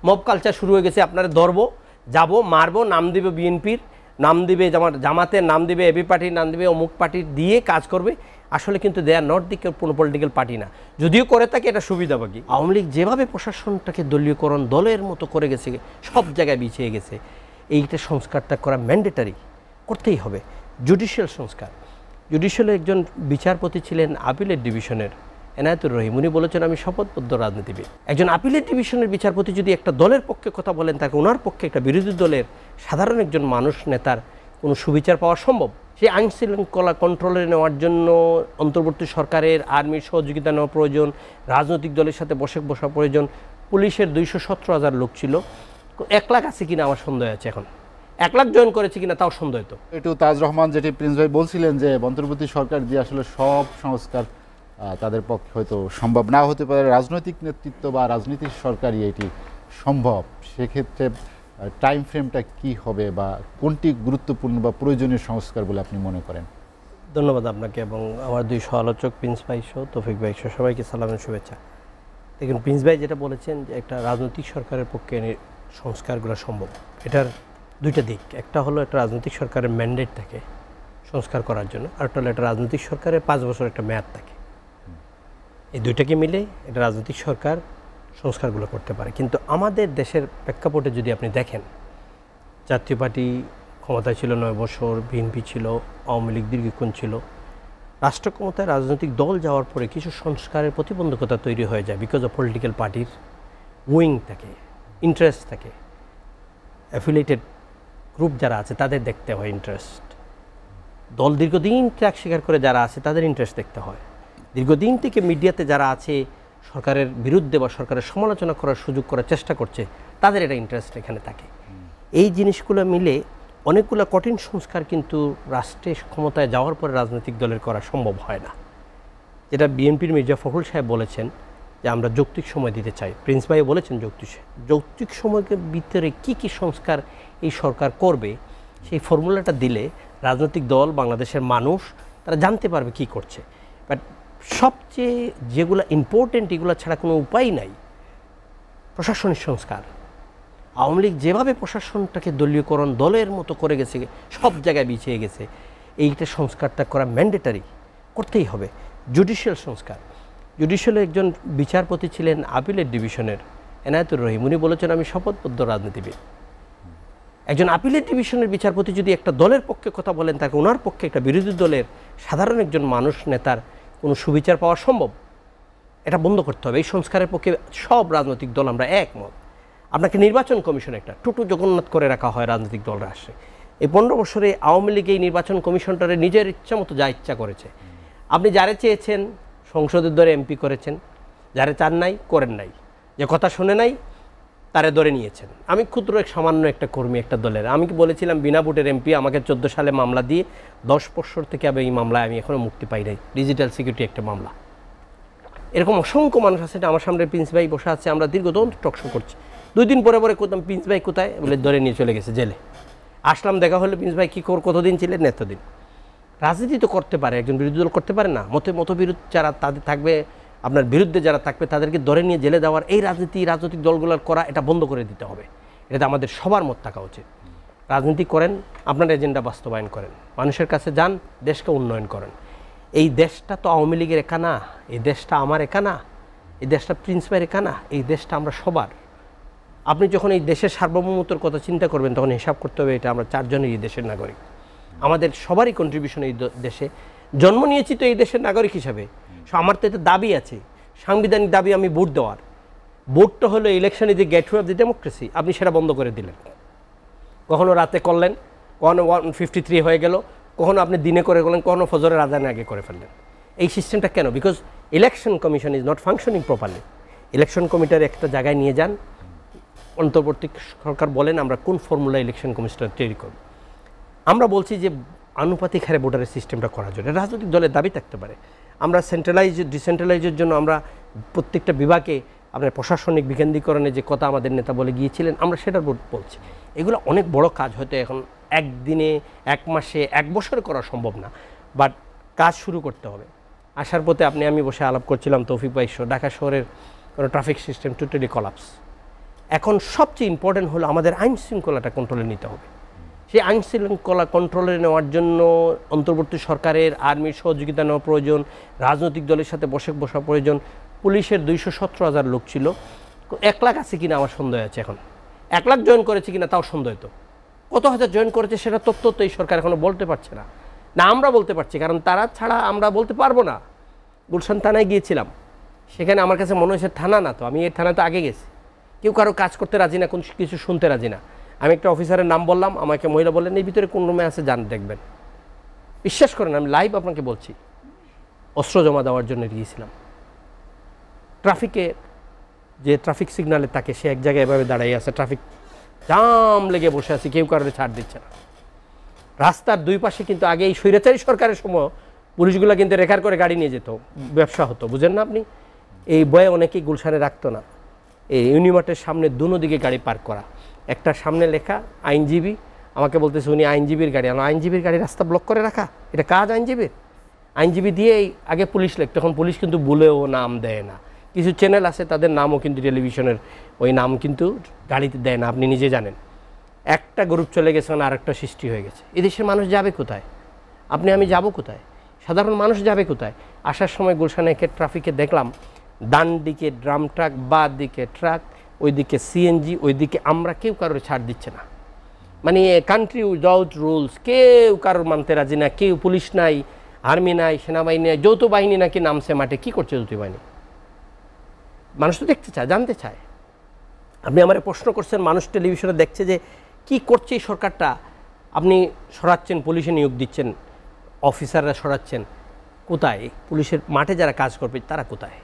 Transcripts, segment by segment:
Mob culture শুরু হয়ে গেছে। আপনারা ধরবো, যাবো, মারবো, নাম দিবে বিএনপির, নাম দিবে জামাতের, নাম দিবে এবি পার্টির, নাম দিবে অমুক পার্টির, দিয়ে কাজ করবে। আসলে কিন্তু দে আর নট দি কোনো পলিটিক্যাল পার্টি না, যদিও করে থাকে এটা সুবিধাবাগী। আওয়ামী লীগ যেভাবে প্রশাসনটাকে দলীয়করণ দলের মতো করে গেছে, সব জায়গায় বিছিয়ে গেছে, এইটা সংস্কারটা করা ম্যান্ডেটারি, করতেই হবে। জুডিশিয়াল সংস্কার। জুডিশিয়ালে একজন বিচারপতি ছিলেন আপিলের ডিভিশনের এনায়েতুর রহিম, উনি বলেছেন আমি শপথবদ্ধ রাজনীতিবিদ। একজন আপিলের ডিভিশনের বিচারপতি যদি একটা দলের পক্ষে কথা বলেন, তাকে ওনার পক্ষে একটা বিরোধী দলের সাধারণ একজন মানুষ নেতার কোনো সুবিচার পাওয়া সম্ভব? সেই আইন শৃঙ্খলা কন্ট্রোলে নেওয়ার জন্য অন্তর্বর্তী সরকারের আর্মির সহযোগিতা নেওয়া প্রয়োজন, রাজনৈতিক দলের সাথে বসা প্রয়োজন। পুলিশের 217,000 লোক ছিল, 1 লাখ আছে কিনা আমার সন্দেহ আছে, এখন 1 লাখ জয়েন করেছে কিনা তাও সন্দেহ। তো একটু তাজ রহমান, যেটি প্রিন্স ভাই বলছিলেন যে অন্তর্বর্তী সরকার দিয়ে আসলে সব সংস্কার তাদের পক্ষে হয়তো সম্ভব না হতে পারে, রাজনৈতিক নেতৃত্ব বা রাজনীতির সরকারই এটি সম্ভব। সেক্ষেত্রে টাইম ফ্রেমটা কি হবে বা কোনটি গুরুত্বপূর্ণ বা প্রয়োজনীয় সংস্কার বলে আপনি মনে করেন? ধন্যবাদ আপনাকে এবং আমার 2 সহ-আলোচক প্রিন্স ভাই সহ তৌফিক ভাই সহ সবাইকে সালামের শুভেচ্ছা। দেখুন, প্রিন্স ভাই যেটা বলেছেন যে একটা রাজনৈতিক সরকারের পক্ষে সংস্কারগুলো সম্ভব, এটার 2টা দিক। একটা হলো একটা রাজনৈতিক সরকারের ম্যান্ডেট থাকে সংস্কার করার জন্য, আর একটা হলো একটা রাজনৈতিক সরকারের 5 বছর একটা মেয়াদ থাকে। এই 2টাকে মিলে এটা রাজনৈতিক সরকার সংস্কারগুলো করতে পারে। কিন্তু আমাদের দেশের প্রেক্ষাপটে যদি আপনি দেখেন, জাতীয় পার্টি ক্ষমতায় ছিল 9 বছর, বিএনপি ছিল, আওয়ামী লীগ দীর্ঘক্ষণ ছিল। রাষ্ট্র ক্ষমতায় রাজনৈতিক দল যাওয়ার পরে কিছু সংস্কারের প্রতিবন্ধকতা তৈরি হয়ে যায়, বিকজ অফ পলিটিক্যাল পার্টির উইং থাকে, ইন্টারেস্ট থাকে, অ্যাফিলিয়েটেড গ্রুপ যারা আছে তাদের দেখতে হয় ইন্টারেস্ট। দল দীর্ঘদিন ট্র্যাক স্বীকার করে যারা আছে তাদের ইন্টারেস্ট দেখতে হয়। দীর্ঘদিন থেকে মিডিয়াতে যারা আছে, সরকারের বিরুদ্ধে বা সরকারের সমালোচনা করার সুযোগ করার চেষ্টা করছে, তাদের এটা ইন্টারেস্ট এখানে থাকে। এই জিনিসগুলো মিলে অনেকগুলো কঠিন সংস্কার কিন্তু রাষ্ট্রের ক্ষমতায় যাওয়ার পরে রাজনৈতিক দলের করা সম্ভব হয় না। যেটা বিএনপির মির্জা ফখরুল সাহেব বলেছেন যে আমরা যৌক্তিক সময় দিতে চাই, প্রিন্স ভাইও বলেছেন যৌক্তিক সময়ের ভিতরে কি কি সংস্কার এই সরকার করবে, সেই ফর্মুলাটা দিলে রাজনৈতিক দল, বাংলাদেশের মানুষ তারা জানতে পারবে কি করছে। বাট সবচেয়ে যেগুলো ইম্পর্টেন্ট, এগুলো ছাড়া কোনো উপায় নাই। প্রশাসনিক সংস্কার। আওয়ামী লীগ যেভাবে প্রশাসনটাকে দলীয়করণ দলের মতো করে গেছে, সব জায়গায় বিছিয়ে গেছে, এইটা সংস্কারটা করা ম্যান্ডেটারি, করতেই হবে। জুডিশিয়াল সংস্কার। জুডিশিয়ালে একজন বিচারপতি ছিলেন আপিলের ডিভিশনের এনায়েতুর রহিম, উনি বলেছেন আমি শপথবদ্ধ রাজনীতিবিদ। একজন আপিলের ডিভিশনের বিচারপতি যদি একটা দলের পক্ষে কথা বলেন, তাকে ওনার পক্ষে একটা বিরোধী দলের সাধারণ একজন মানুষ নেতার কোনো সুবিচার পাওয়া সম্ভব? এটা বন্ধ করতে হবে। এই সংস্কারের পক্ষে সব রাজনৈতিক দল আমরা একমত। আপনাকে নির্বাচন কমিশন একটা টুটু জগন্নাথ করে রাখা হয় রাজনৈতিক দলরা আসে। এই 15 বছরে আওয়ামী লীগ এই নির্বাচন কমিশনটারে নিজের ইচ্ছা মতো যা ইচ্ছা করেছে। আপনি যারে চেয়েছেন সংসদের দরে এমপি করেছেন, যারে চান নাই করেন নাই, যে কথা শুনে নাই তারে ধরে নিয়েছেন। আমি ক্ষুদ্র সামান্য একটা কর্মী একটা দলের, আমি কি বলেছিলাম বিনা ভোটের এমপি, আমাকে 14 সালে মামলা দিয়ে 10 বছর থেকে এই মামলায় আমি এখনও মুক্তি পাই নাই। ডিজিটাল সিকিউরিটি একটা মামলা। এরকম অসংখ্য মানুষ আছে। আমার সামনে প্রিন্স ভাই বসে আছে, আমরা দীর্ঘদিন টকশো করছি। 2 দিন পরে করতাম প্রিন্স ভাই কোথায় বলে ধরে নিয়ে চলে গেছে জেলে। আসলাম, দেখা হলে প্রিন্স ভাই কী কতদিন ছিলেন? এতদিন। রাজনীতি তো করতে পারে, একজন বিরোধী দল করতে পারে না? মতবিরোধ যারা তাদের থাকবে, আপনার বিরুদ্ধে যারা থাকবে তাদেরকে ধরে নিয়ে জেলে দেওয়ার এই রাজনৈতিক দলগুলোর করা, এটা বন্ধ করে দিতে হবে। এটাতে আমাদের সবার মত থাকা উচিত। রাজনীতি করেন, আপনার এজেন্ডা বাস্তবায়ন করেন, মানুষের কাছে যান, দেশকে উন্নয়ন করেন। এই দেশটা তো আওয়ামী লীগের একা না, এই দেশটা আমার একা না, এই দেশটা প্রিন্স ভাইয়ের একা না, এই দেশটা আমরা সবার। আপনি যখন এই দেশের সার্বভৌমত্বের কথা চিন্তা করবেন, তখন হিসাব করতে হবে এটা আমরা 4 জনের এই দেশের নাগরিক। আমাদের সবারই কন্ট্রিবিউশন এই দেশে। জন্ম নিয়েছি তো এই দেশের নাগরিক হিসাবে। আমার তো এতে দাবি আছে, সাংবিধানিক দাবি আমি ভোট দেওয়ার। ভোটটা হলো election is the gateway of the democracy. আপনি সেটা বন্ধ করে দিলেন। কখনো রাতে করলেন, কখনো 153 হয়ে গেল, কখনো আপনি দিনে করে গেলেন, কখনো ফজরের আজানে আগে করে ফেললেন। এই সিস্টেমটা কেন? Because election commission is not functioning properly. Election কমিটির একটা জায়গায় নিয়ে যান, অন্তর্বর্তী সরকার বলেন আমরা কোন ফর্মুলা ইলেকশন কমিশনটা তৈরি করব। আমরা বলছি যে আনুপাতিক হারে ভোটারের সিস্টেমটা করার জন্য রাজনৈতিক দলের দাবি থাকতে পারে। আমরা ডিসেন্ট্রালাইজের জন্য আমরা প্রত্যেকটা বিভাগে আপনার প্রশাসনিক বিকেন্দ্রীকরণে যে কথা আমাদের নেতা বলে গিয়েছিলেন, আমরা সেটার বলছি। এগুলো অনেক বড় কাজ, হয়তো এখন একদিনে, 1 মাসে, 1 বছরে করা সম্ভব না, বাট কাজ শুরু করতে হবে। আসার পথে আমি বসে আলাপ করছিলাম তৌফিক ভাই, ঢাকা শহরের কোনো ট্রাফিক সিস্টেম টোটালি কলাপস। এখন সবচেয়ে ইম্পর্টেন্ট হলো আমাদের আইন শৃঙ্খলাটা কন্ট্রোলে নিতে হবে। সেই আইন শৃঙ্খলা কন্ট্রোলে নেওয়ার জন্য অন্তর্বর্তী সরকারের আর্মির সহযোগিতা নেওয়া প্রয়োজন, রাজনৈতিক দলের সাথে বসা প্রয়োজন। পুলিশের 217,000 লোক ছিল, 1 লাখ আছে কিনা আমার সন্দেহ আছে। এখন 1 লাখ জয়েন করেছে কিনা তাও সন্দেহ। তো কত হাজার জয়েন করেছে সেটা তথ্য তো এই সরকার এখনো বলতে পারছে না। না আমরা বলতে পারছি, কারণ তারা ছাড়া আমরা বলতে পারবো না। গুলশান থানায় গিয়েছিলাম, সেখানে আমার কাছে মনে হয়েছে থানা না, তো আমি এই থানায় তো আগে গেছি। কেউ কারো কাজ করতে রাজি না, কোন কিছু শুনতে রাজি না। আমি একটা অফিসারের নাম বললাম, আমাকে মহিলা বললেন এই ভিতরে কোন রুমে আছে যান দেখবেন। বিশ্বাস করেন আমি লাইভ আপনাকে বলছি, অস্ত্র জমা দেওয়ার জন্য গিয়েছিলাম। ট্রাফিকে যে ট্রাফিক সিগনালে থাকে সে এক জায়গায় এভাবে দাঁড়াই আছে, ট্রাফিক জাম লেগে বসে আছে, কেউ কারোর ছাড় দিচ্ছে না। রাস্তার দুই পাশে কিন্তু আগে এই স্বৈরাচারী সরকারের সময় পুলিশগুলো কিন্তু রেখার করে গাড়ি নিয়ে যেত, ব্যবসা হতো, বুঝেন না আপনি? এই বয়ে অনেকেই গুলশানে রাখতো না। এই ইউনিমার্টের সামনে দুনো দিকে গাড়ি পার্ক করা, একটা সামনে লেখা আইনজীবী, আমাকে বলতেছে উনি আইনজীবীর গাড়ি। আইনজীবীর গাড়ি রাস্তা ব্লক করে রাখা, এটা কাজ আইনজীবীর? আইনজীবী দিয়েই আগে পুলিশ লেখত, তখন পুলিশ কিন্তু ভুলেও নাম দেয় না। কিছু চ্যানেল আছে তাদের নামও কিন্তু টেলিভিশনের ওই নাম কিন্তু গাড়িতে দেয় না, আপনি নিজে জানেন। একটা গ্রুপ চলে গেছে, আর একটা সৃষ্টি হয়ে গেছে। এদেশের মানুষ যাবে কোথায়? আপনি আমি যাব কোথায়? সাধারণ মানুষ যাবে কোথায়? আসার সময় গুলশানে ট্রাফিকে দেখলাম ডান দিকে ড্রাম ট্রাক, বা দিকে ট্রাক, ওইদিকে সিএনজি, ওইদিকে আমরা, কেউ কারোর ছাড় দিচ্ছে না। মানে কান্ট্রি উইদাউট রুলস, কেউ কারোর মানতে রাজি না। কেউ পুলিশ নাই, আর্মি নাই, সেনাবাহিনী নাই, যৌথ বাহিনী নাকি নামছে মাঠে। কী করছে যৌথ বাহিনী? মানুষ তো দেখতে চায়, জানতে চায়। আপনি আমার প্রশ্ন করছেন, মানুষ টেলিভিশনে দেখছে যে কি করছে এই সরকারটা। আপনি সরাচ্ছেন, পুলিশে নিয়োগ দিচ্ছেন, অফিসাররা সরাচ্ছেন, কোথায়? পুলিশের মাঠে যারা কাজ করবে তারা কোথায়?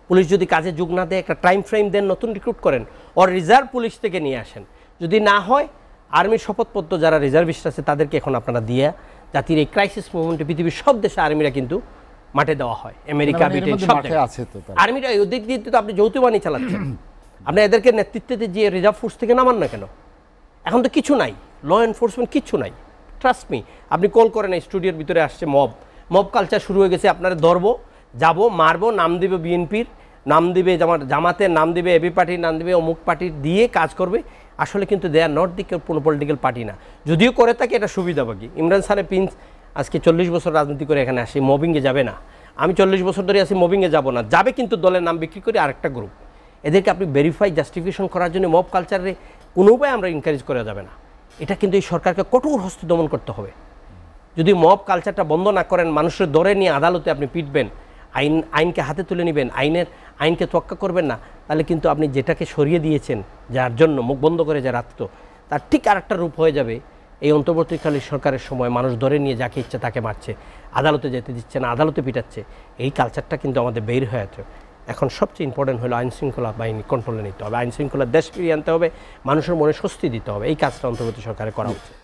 পুলিশ যদি কাজে যোগ না দেয়, একটা টাইম ফ্রেম দেন, নতুন রিক্রুট করেন, ওর রিজার্ভ পুলিশ থেকে নিয়ে আসেন। যদি না হয় আর্মির শপথপত্র যারা রিজার্ভিস্ট আছে তাদেরকে এখন আপনারা দিয়ে, জাতির এই ক্রাইসিস মুভমেন্টে পৃথিবীর সব দেশে আর্মিরা কিন্তু মাঠে দেওয়া হয়, আমেরিকা, ব্রিটেন, সব আর্মিরা। ওদের দিয়ে তো আপনি যৌথ বাহিনী চালাচ্ছেন। আপনি এদেরকে নেতৃত্বে যে রিজার্ভ ফোর্স থেকে নামান না কেন? এখন তো কিছু নাই, ল এনফোর্সমেন্ট কিচ্ছু নাই। ট্রাস্ট মি, আপনি কল করেন, এই স্টুডিওর ভিতরে আসছে মব কালচার শুরু হয়ে গেছে। আপনারা ধরবো, যাবো, মারবো, নাম দিবে বিএনপির, নাম দিবে জামাতের, নাম দিবে এবি পার্টির, নাম দিবে অমুক পার্টির, দিয়ে কাজ করবে। আসলে কিন্তু দে আর নট দি কোনো পলিটিক্যাল পার্টি না। যদিও করে থাকে এটা সুবিধাবাগী। ইমরান সাহেব প্রিন্স আজকে 40 বছর রাজনীতি করে এখানে আসি, মবিংয়ে যাবে না। আমি 40 বছর ধরে আসি, মবিংয়ে যাব না। যাবে কিন্তু দলের নাম বিক্রি করে আরেকটা গ্রুপ। এদেরকে আপনি ভেরিফাই, জাস্টিফিকেশন করার জন্য মব কালচারে কোনো উপায় আমরা এনকারেজ করা যাবে না। এটা কিন্তু এই সরকারকে কঠোর হস্তে দমন করতে হবে। যদি মব কালচারটা বন্ধ না করেন, মানুষের ধরে নিয়ে আদালতে আপনি পিটবেন, আইনকে হাতে তুলে নেবেন, আইনকে তোয়াক্কা করবেন না, তাহলে কিন্তু আপনি যেটাকে সরিয়ে দিয়েছেন, যার জন্য মুখ বন্ধ করে যা রাখত, তার ঠিক আরেকটা রূপ হয়ে যাবে। এই অন্তর্বর্তীকালীন সরকারের সময় মানুষ ধরে নিয়ে যাকে ইচ্ছে তাকে মারছে, আদালতে যেতে দিচ্ছে না, আদালতে পিটাচ্ছে। এই কালচারটা কিন্তু আমাদের বের হয়ে আছে। এখন সবচেয়ে ইম্পর্টেন্ট হলো আইন শৃঙ্খলা বাহিনী কন্ট্রোলে নিতে হবে, আইন শৃঙ্খলা দেশ ফিরিয়ে আনতে হবে, মানুষের মনে স্বস্তি দিতে হবে। এই কাজটা অন্তর্বর্তী সরকারের করা উচিত।